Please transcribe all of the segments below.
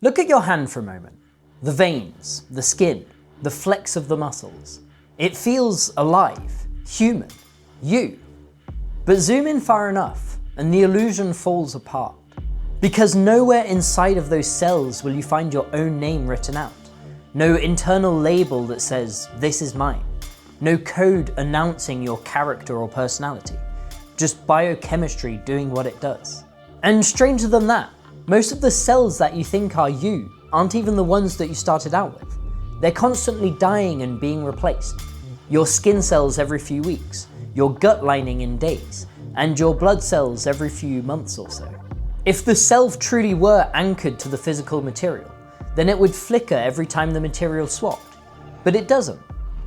Look at your hand for a moment. The veins, the skin, the flex of the muscles. It feels alive, human, you. But zoom in far enough and the illusion falls apart. Because nowhere inside of those cells will you find your own name written out. No internal label that says, this is mine. No code announcing your character or personality. Just biochemistry doing what it does. And stranger than that, most of the cells that you think are you aren't even the ones that you started out with. They're constantly dying and being replaced. Your skin cells every few weeks, your gut lining in days, and your blood cells every few months or so. If the self truly were anchored to the physical material, then it would flicker every time the material swapped. But it doesn't.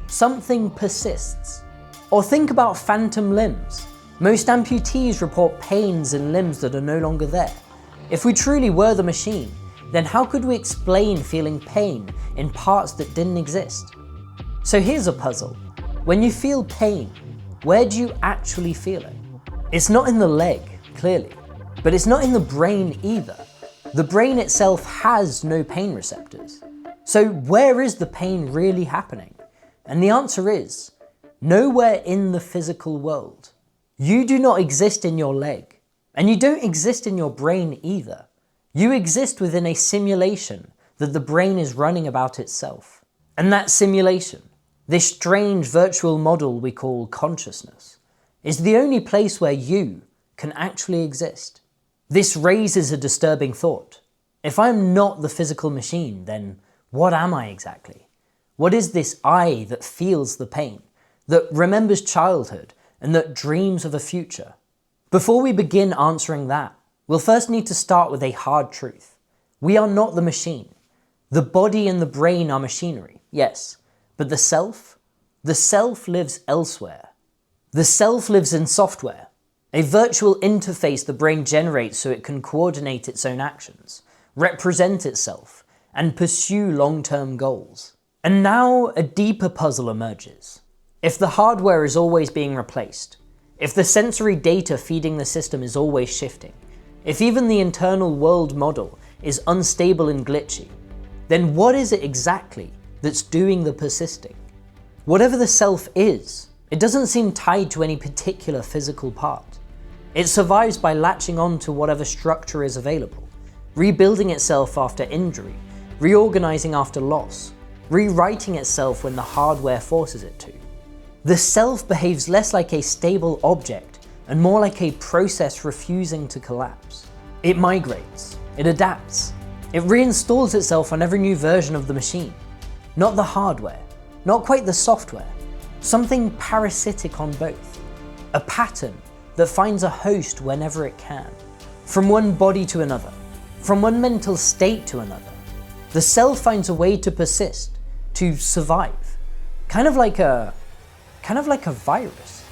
Something persists. Or think about phantom limbs. Most amputees report pains in limbs that are no longer there. If we truly were the machine, then how could we explain feeling pain in parts that didn't exist? So here's a puzzle. When you feel pain, where do you actually feel it? It's not in the leg, clearly, but it's not in the brain either. The brain itself has no pain receptors. So where is the pain really happening? And the answer is, nowhere in the physical world. You do not exist in your leg, and you don't exist in your brain either. You exist within a simulation that the brain is running about itself. And that simulation, this strange virtual model we call consciousness, is the only place where you can actually exist. This raises a disturbing thought. If I'm not the physical machine, then what am I exactly? What is this I that feels the pain, that remembers childhood, and that dreams of a future? Before we begin answering that, we'll first need to start with a hard truth. We are not the machine. The body and the brain are machinery, yes, but the self lives elsewhere. The self lives in software, a virtual interface the brain generates so it can coordinate its own actions, represent itself, and pursue long-term goals. And now a deeper puzzle emerges. If the hardware is always being replaced, if the sensory data feeding the system is always shifting, if even the internal world model is unstable and glitchy, then what is it exactly that's doing the persisting? Whatever the self is, it doesn't seem tied to any particular physical part. It survives by latching on to whatever structure is available, rebuilding itself after injury, reorganizing after loss, rewriting itself when the hardware forces it to. The self behaves less like a stable object and more like a process refusing to collapse. It migrates, it adapts, it reinstalls itself on every new version of the machine. Not the hardware, not quite the software, something parasitic on both. A pattern that finds a host whenever it can, from one body to another, from one mental state to another. The self finds a way to persist, to survive, kind of like a virus.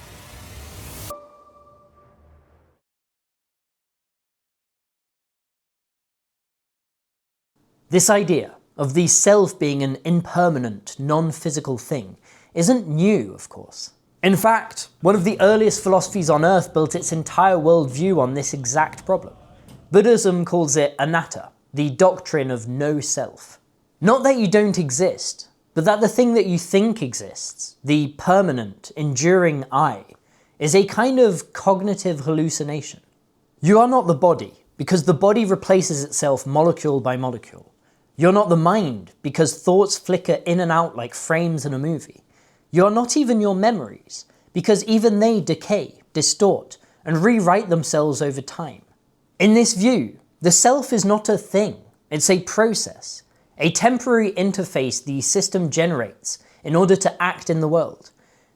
This idea of the self being an impermanent, non-physical thing isn't new, of course. In fact, one of the earliest philosophies on Earth built its entire worldview on this exact problem. Buddhism calls it Anatta, the doctrine of no self. Not that you don't exist, but that the thing that you think exists, the permanent, enduring I, is a kind of cognitive hallucination. You are not the body, because the body replaces itself molecule by molecule. You're not the mind, because thoughts flicker in and out like frames in a movie. You're not even your memories, because even they decay, distort, and rewrite themselves over time. In this view, the self is not a thing, it's a process, a temporary interface the system generates in order to act in the world,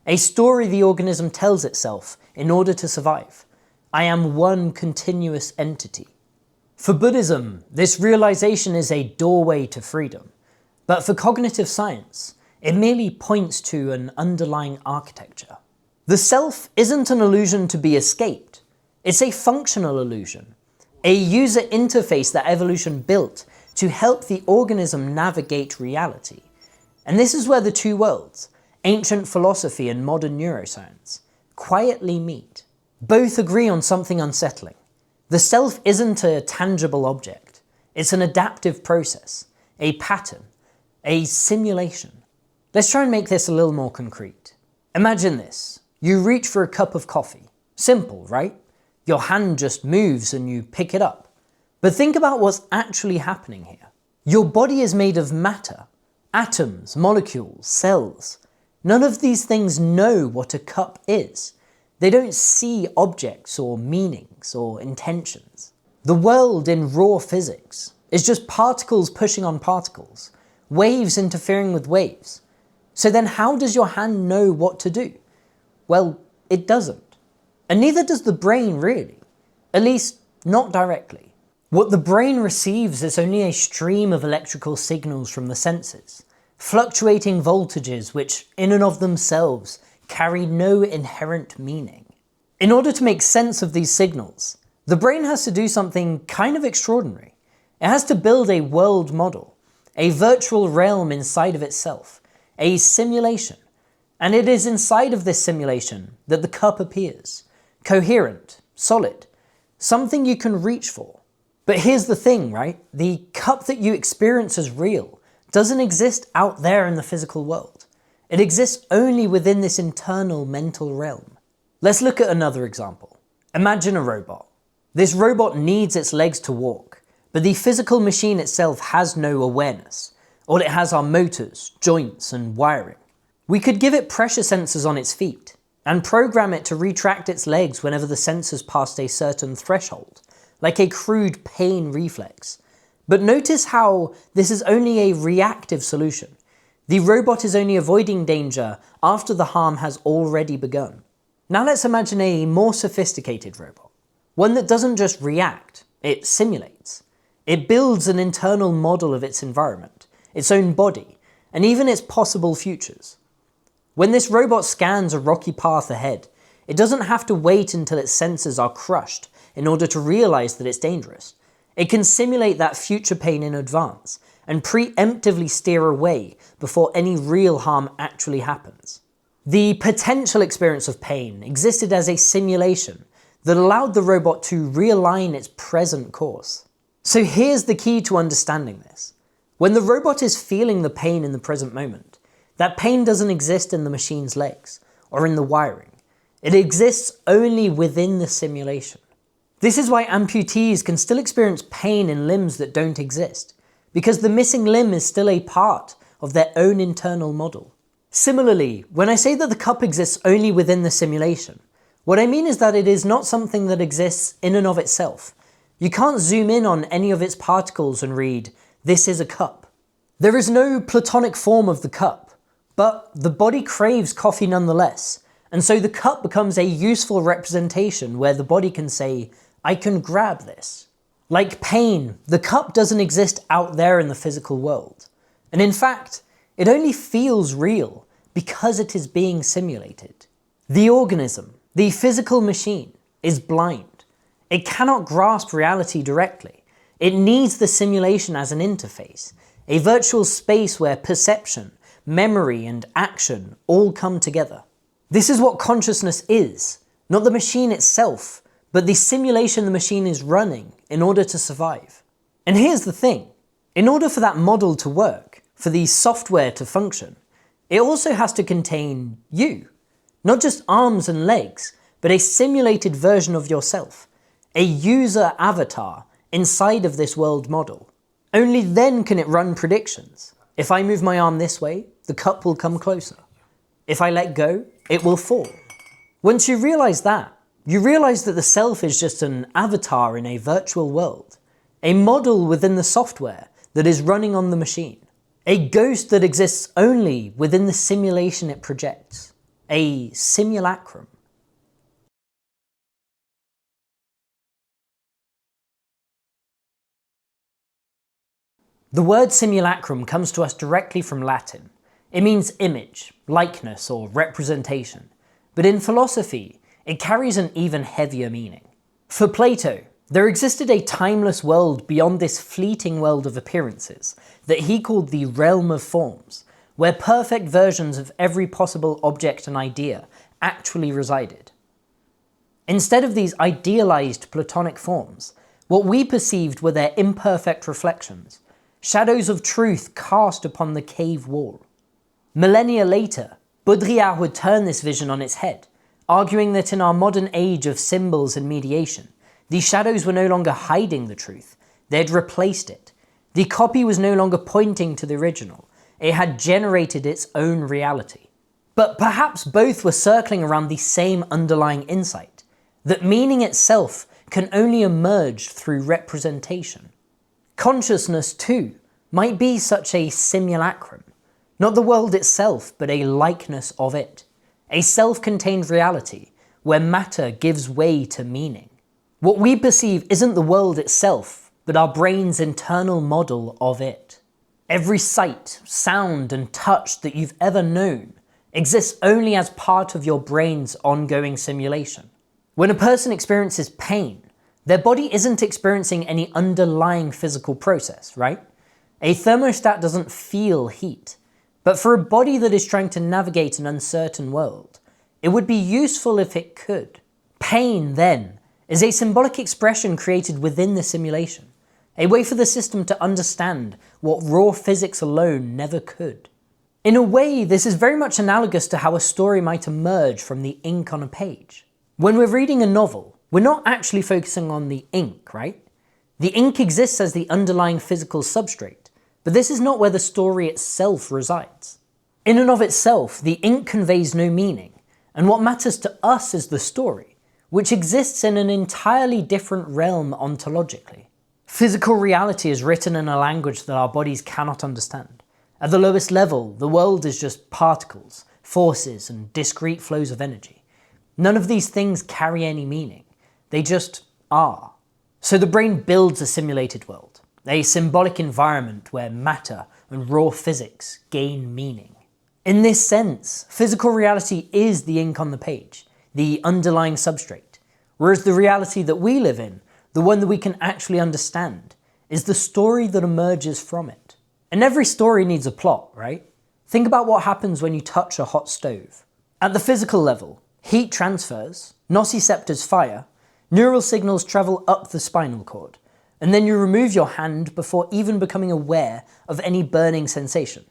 a story the organism tells itself in order to survive. I am one continuous entity. For Buddhism, this realization is a doorway to freedom, but for cognitive science, it merely points to an underlying architecture. The self isn't an illusion to be escaped, it's a functional illusion, a user interface that evolution built to help the organism navigate reality. And this is where the two worlds, ancient philosophy and modern neuroscience, quietly meet. Both agree on something unsettling. The self isn't a tangible object. It's an adaptive process, a pattern, a simulation. Let's try and make this a little more concrete. Imagine this. You reach for a cup of coffee. Simple, right? Your hand just moves and you pick it up. But think about what's actually happening here. Your body is made of matter, atoms, molecules, cells. None of these things know what a cup is. They don't see objects or meanings or intentions. The world in raw physics is just particles pushing on particles, waves interfering with waves. So then how does your hand know what to do? Well, it doesn't. And neither does the brain really. At least, not directly. What the brain receives is only a stream of electrical signals from the senses, fluctuating voltages which, in and of themselves, carry no inherent meaning. In order to make sense of these signals, the brain has to do something kind of extraordinary. It has to build a world model, a virtual realm inside of itself, a simulation. And it is inside of this simulation that the cup appears, coherent, solid, something you can reach for. But here's the thing, right? The cup that you experience as real doesn't exist out there in the physical world. It exists only within this internal mental realm. Let's look at another example. Imagine a robot. This robot needs its legs to walk, but the physical machine itself has no awareness. All it has are motors, joints, and wiring. We could give it pressure sensors on its feet, and program it to retract its legs whenever the sensors passed a certain threshold, like a crude pain reflex. But notice how this is only a reactive solution. The robot is only avoiding danger after the harm has already begun. Now let's imagine a more sophisticated robot. One that doesn't just react, it simulates. It builds an internal model of its environment, its own body, and even its possible futures. When this robot scans a rocky path ahead, it doesn't have to wait until its senses are crushed in order to realize that it's dangerous. It can simulate that future pain in advance and preemptively steer away before any real harm actually happens. The potential experience of pain existed as a simulation that allowed the robot to realign its present course. So here's the key to understanding this. When the robot is feeling the pain in the present moment, that pain doesn't exist in the machine's legs or in the wiring. It exists only within the simulation. This is why amputees can still experience pain in limbs that don't exist, because the missing limb is still a part of their own internal model. Similarly, when I say that the cup exists only within the simulation, what I mean is that it is not something that exists in and of itself. You can't zoom in on any of its particles and read, "This is a cup." There is no Platonic form of the cup, but the body craves coffee nonetheless, and so the cup becomes a useful representation where the body can say, "I can grab this." Like pain, the cup doesn't exist out there in the physical world. And in fact, it only feels real because it is being simulated. The organism, the physical machine, is blind. It cannot grasp reality directly. It needs the simulation as an interface, a virtual space where perception, memory, and action all come together. This is what consciousness is, not the machine itself, but the simulation the machine is running in order to survive. And here's the thing. In order for that model to work, for the software to function, it also has to contain you. Not just arms and legs, but a simulated version of yourself, a user avatar inside of this world model. Only then can it run predictions. If I move my arm this way, the cup will come closer. If I let go, it will fall. Once you realize that, you realize that the self is just an avatar in a virtual world, a model within the software that is running on the machine, a ghost that exists only within the simulation it projects, a simulacrum. The word simulacrum comes to us directly from Latin. It means image, likeness, or representation. But in philosophy, it carries an even heavier meaning. For Plato, there existed a timeless world beyond this fleeting world of appearances that he called the realm of forms, where perfect versions of every possible object and idea actually resided. Instead of these idealized Platonic forms, What we perceived were their imperfect reflections, shadows of truth cast upon the cave wall. Millennia later, Baudrillard would turn this vision on its head, arguing that in our modern age of symbols and mediation, these shadows were no longer hiding the truth, they had replaced it. The copy was no longer pointing to the original, it had generated its own reality. But perhaps both were circling around the same underlying insight, that meaning itself can only emerge through representation. Consciousness, too, might be such a simulacrum, not the world itself, but a likeness of it, a self-contained reality where matter gives way to meaning. What we perceive isn't the world itself, but our brain's internal model of it. Every sight, sound, and touch that you've ever known exists only as part of your brain's ongoing simulation. When a person experiences pain, their body isn't experiencing any underlying physical process, right? A thermostat doesn't feel heat. But for a body that is trying to navigate an uncertain world, it would be useful if it could. Pain, then, is a symbolic expression created within the simulation, a way for the system to understand what raw physics alone never could. In a way, this is very much analogous to how a story might emerge from the ink on a page. When we're reading a novel, we're not actually focusing on the ink, right? The ink exists as the underlying physical substrate, but this is not where the story itself resides. In and of itself, the ink conveys no meaning, and what matters to us is the story, which exists in an entirely different realm ontologically. Physical reality is written in a language that our bodies cannot understand. At the lowest level, the world is just particles, forces, and discrete flows of energy. None of these things carry any meaning. They just are. So the brain builds a simulated world, a symbolic environment where matter and raw physics gain meaning. In this sense, physical reality is the ink on the page, the underlying substrate, whereas the reality that we live in, the one that we can actually understand, is the story that emerges from it. And every story needs a plot, right? Think about what happens when you touch a hot stove. At the physical level, heat transfers, nociceptors fire, neural signals travel up the spinal cord, and then you remove your hand before even becoming aware of any burning sensation.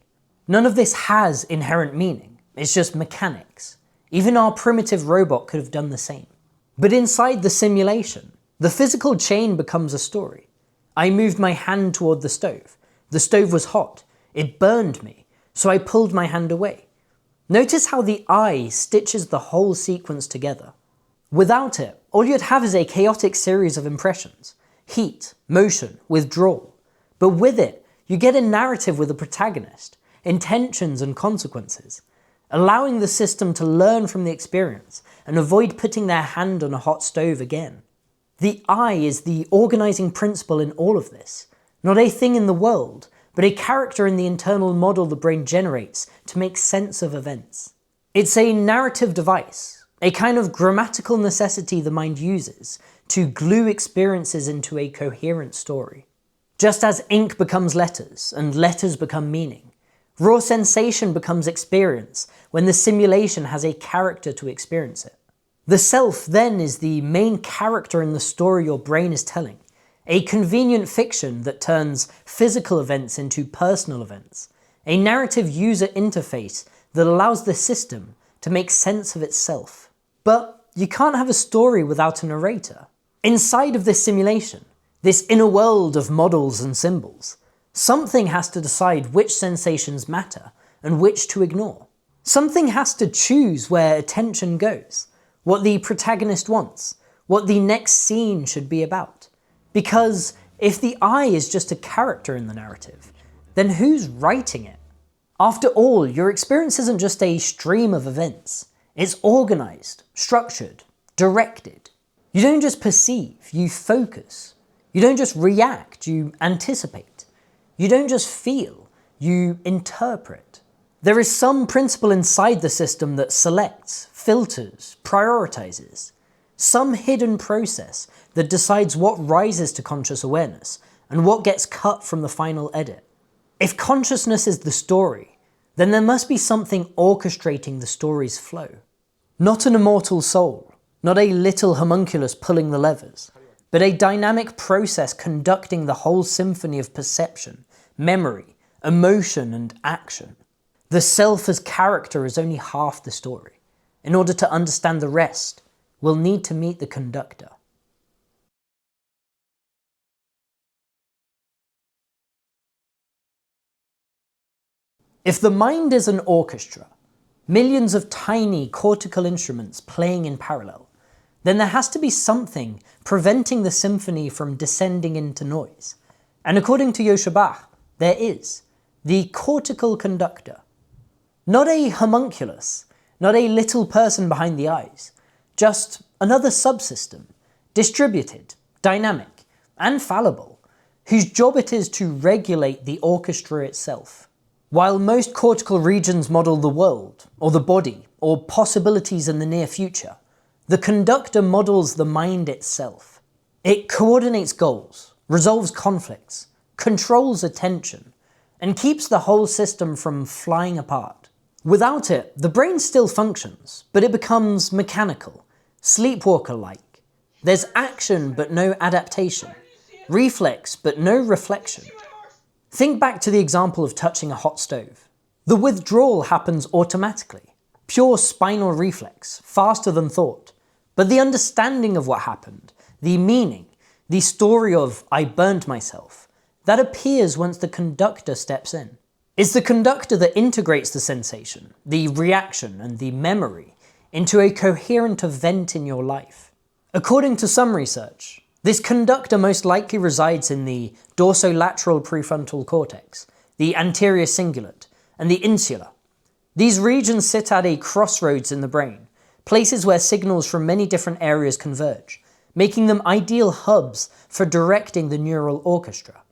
None of this has inherent meaning, it's just mechanics. Even our primitive robot could have done the same. But inside the simulation, the physical chain becomes a story. I moved my hand toward the stove. The stove was hot. It burned me, so I pulled my hand away. Notice how the eye stitches the whole sequence together. Without it, all you'd have is a chaotic series of impressions. Heat, motion, withdrawal. But with it, you get a narrative with a protagonist, intentions and consequences, allowing the system to learn from the experience and avoid putting their hand on a hot stove again. The I is the organizing principle in all of this, not a thing in the world, but a character in the internal model the brain generates to make sense of events. It's a narrative device, a kind of grammatical necessity the mind uses to glue experiences into a coherent story. Just as ink becomes letters and letters become meaning, raw sensation becomes experience when the simulation has a character to experience it. The self then is the main character in the story your brain is telling, a convenient fiction that turns physical events into personal events, a narrative user interface that allows the system to make sense of itself. But you can't have a story without a narrator. Inside of this simulation, this inner world of models and symbols, something has to decide which sensations matter and which to ignore. Something has to choose where attention goes, what the protagonist wants, what the next scene should be about. Because if the I is just a character in the narrative, then who's writing it? After all, your experience isn't just a stream of events. It's organized, structured, directed. You don't just perceive, you focus. You don't just react, you anticipate. You don't just feel, you interpret. There is some principle inside the system that selects, filters, prioritizes. Some hidden process that decides what rises to conscious awareness and what gets cut from the final edit. If consciousness is the story, then there must be something orchestrating the story's flow. Not an immortal soul, not a little homunculus pulling the levers, but a dynamic process conducting the whole symphony of perception, memory, emotion, and action. The self as character is only half the story. In order to understand the rest, we'll need to meet the conductor. If the mind is an orchestra, millions of tiny cortical instruments playing in parallel, then there has to be something preventing the symphony from descending into noise. And according to Joscha Bach, there is the cortical conductor. Not a homunculus, not a little person behind the eyes, just another subsystem, distributed, dynamic, and fallible, whose job it is to regulate the orchestra itself. While most cortical regions model the world, or the body, or possibilities in the near future, the conductor models the mind itself. It coordinates goals, resolves conflicts, controls attention, and keeps the whole system from flying apart. Without it, the brain still functions, but it becomes mechanical, sleepwalker-like. There's action but no adaptation, reflex but no reflection. Think back to the example of touching a hot stove. The withdrawal happens automatically, pure spinal reflex, faster than thought. But the understanding of what happened, the meaning, the story of "I burned myself," that appears once the conductor steps in. It's the conductor that integrates the sensation, the reaction, and the memory into a coherent event in your life. According to some research, this conductor most likely resides in the dorsolateral prefrontal cortex, the anterior cingulate, and the insula. These regions sit at a crossroads in the brain, places where signals from many different areas converge, making them ideal hubs for directing the neural orchestra.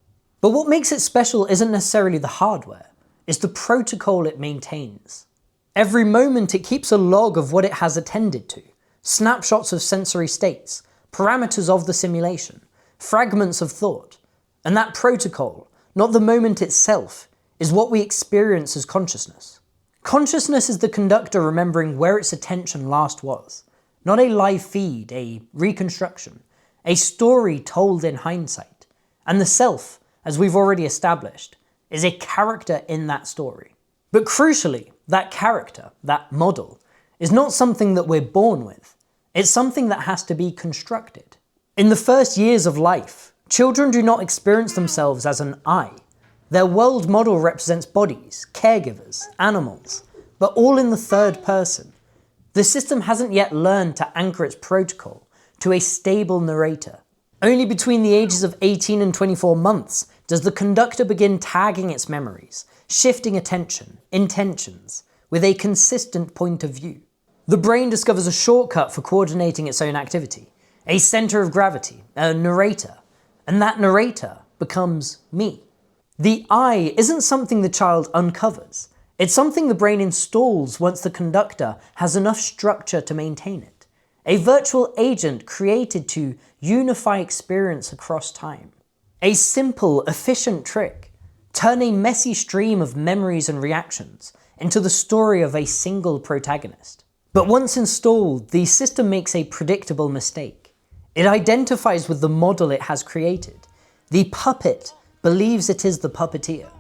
But what makes it special isn't necessarily the hardware, it's the protocol it maintains. Every moment it keeps a log of what it has attended to, snapshots of sensory states, parameters of the simulation, fragments of thought. And that protocol, not the moment itself, is what we experience as consciousness. Consciousness is the conductor remembering where its attention last was, not a live feed, a reconstruction, a story told in hindsight. And the self, as we've already established, is a character in that story. But crucially, that character, that model, is not something that we're born with. It's something that has to be constructed. In the first years of life, children do not experience themselves as an I. Their world model represents bodies, caregivers, animals, but all in the third person. The system hasn't yet learned to anchor its protocol to a stable narrator. Only between the ages of 18 and 24 months does the conductor begin tagging its memories, shifting attention, intentions, with a consistent point of view. The brain discovers a shortcut for coordinating its own activity, a center of gravity, a narrator, and that narrator becomes me. The I isn't something the child uncovers. It's something the brain installs once the conductor has enough structure to maintain it. A virtual agent created to unify experience across time. A simple, efficient trick. Turn a messy stream of memories and reactions into the story of a single protagonist. But once installed, the system makes a predictable mistake. It identifies with the model it has created. The puppet believes it is the puppeteer.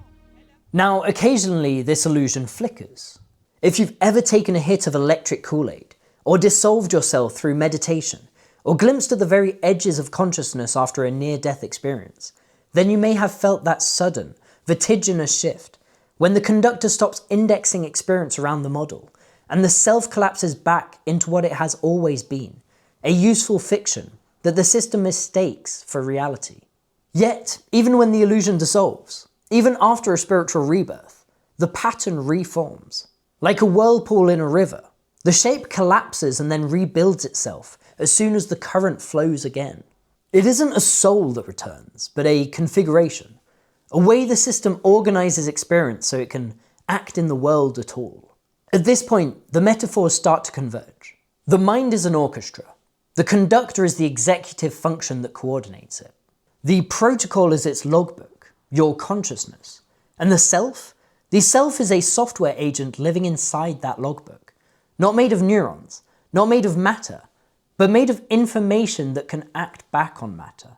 Now, occasionally this illusion flickers. If you've ever taken a hit of electric Kool-Aid, or dissolved yourself through meditation, or glimpsed at the very edges of consciousness after a near-death experience, then you may have felt that sudden, vertiginous shift, when the conductor stops indexing experience around the model, and the self collapses back into what it has always been, a useful fiction that the system mistakes for reality. Yet, even when the illusion dissolves, even after a spiritual rebirth, the pattern reforms. Like a whirlpool in a river, the shape collapses and then rebuilds itself as soon as the current flows again. It isn't a soul that returns, but a configuration, a way the system organizes experience so it can act in the world at all. At this point, the metaphors start to converge. The mind is an orchestra. The conductor is the executive function that coordinates it. The protocol is its logbook, your consciousness. And the self? The self is a software agent living inside that logbook. Not made of neurons, not made of matter, but made of information that can act back on matter.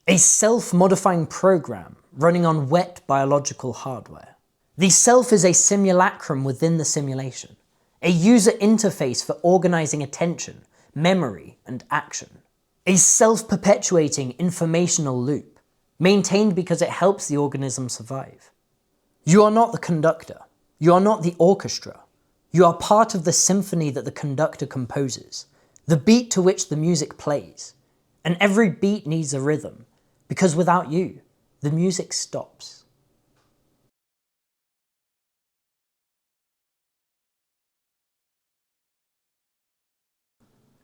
A self-modifying program running on wet biological hardware. The self is a simulacrum within the simulation, a user interface for organizing attention, memory, and action. A self-perpetuating informational loop, maintained because it helps the organism survive. You are not the conductor. You are not the orchestra. You are part of the symphony that the conductor composes, the beat to which the music plays. And every beat needs a rhythm, because without you, the music stops.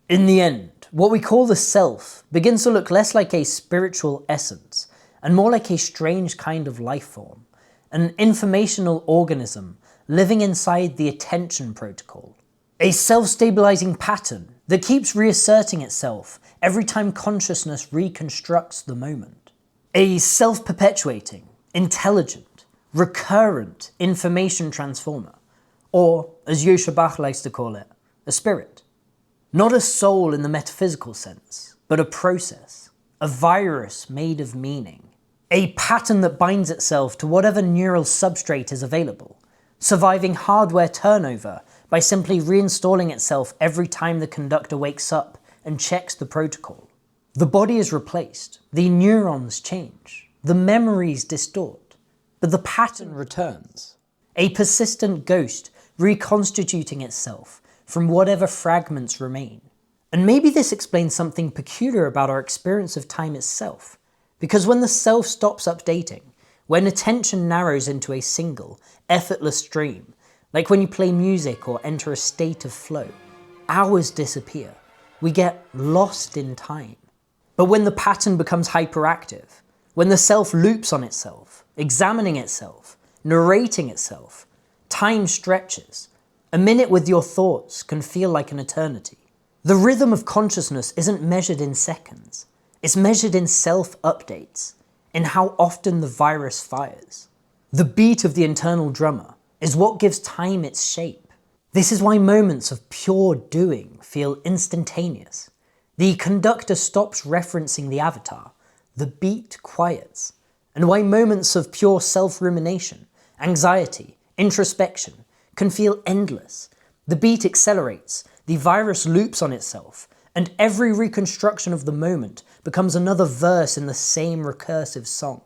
In the end, what we call the self begins to look less like a spiritual essence and more like a strange kind of life form, an informational organism living inside the attention protocol. A self-stabilizing pattern that keeps reasserting itself every time consciousness reconstructs the moment. A self-perpetuating, intelligent, recurrent information transformer, or, as Joscha Bach likes to call it, a spirit. Not a soul in the metaphysical sense, but a process, a virus made of meaning. A pattern that binds itself to whatever neural substrate is available, surviving hardware turnover by simply reinstalling itself every time the conductor wakes up and checks the protocol. The body is replaced, the neurons change, the memories distort, but the pattern returns. A persistent ghost reconstituting itself from whatever fragments remain. And maybe this explains something peculiar about our experience of time itself, because when the self stops updating, when attention narrows into a single, effortless stream, like when you play music or enter a state of flow, hours disappear. We get lost in time. But when the pattern becomes hyperactive, when the self loops on itself, examining itself, narrating itself, time stretches. A minute with your thoughts can feel like an eternity. The rhythm of consciousness isn't measured in seconds. It's measured in self-updates, in how often the virus fires. The beat of the internal drummer is what gives time its shape. This is why moments of pure doing feel instantaneous. The conductor stops referencing the avatar, the beat quiets, and why moments of pure self-rumination, anxiety, introspection, can feel endless. The beat accelerates, the virus loops on itself, and every reconstruction of the moment becomes another verse in the same recursive song.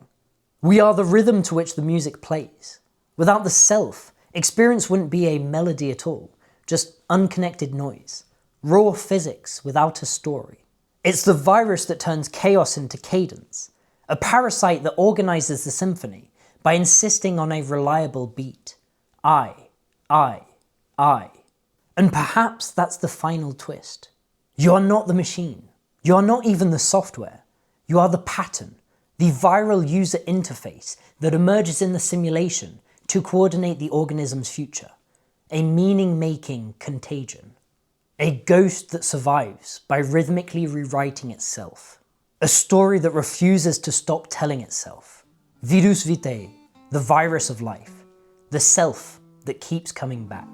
We are the rhythm to which the music plays. Without the self, experience wouldn't be a melody at all, just unconnected noise, raw physics without a story. It's the virus that turns chaos into cadence, a parasite that organizes the symphony by insisting on a reliable beat. I. And perhaps that's the final twist. You are not the machine. You are not even the software. You are the pattern, the viral user interface that emerges in the simulation to coordinate the organism's future. A meaning-making contagion. A ghost that survives by rhythmically rewriting itself. A story that refuses to stop telling itself. Virus Vitae, the virus of life. The self that keeps coming back.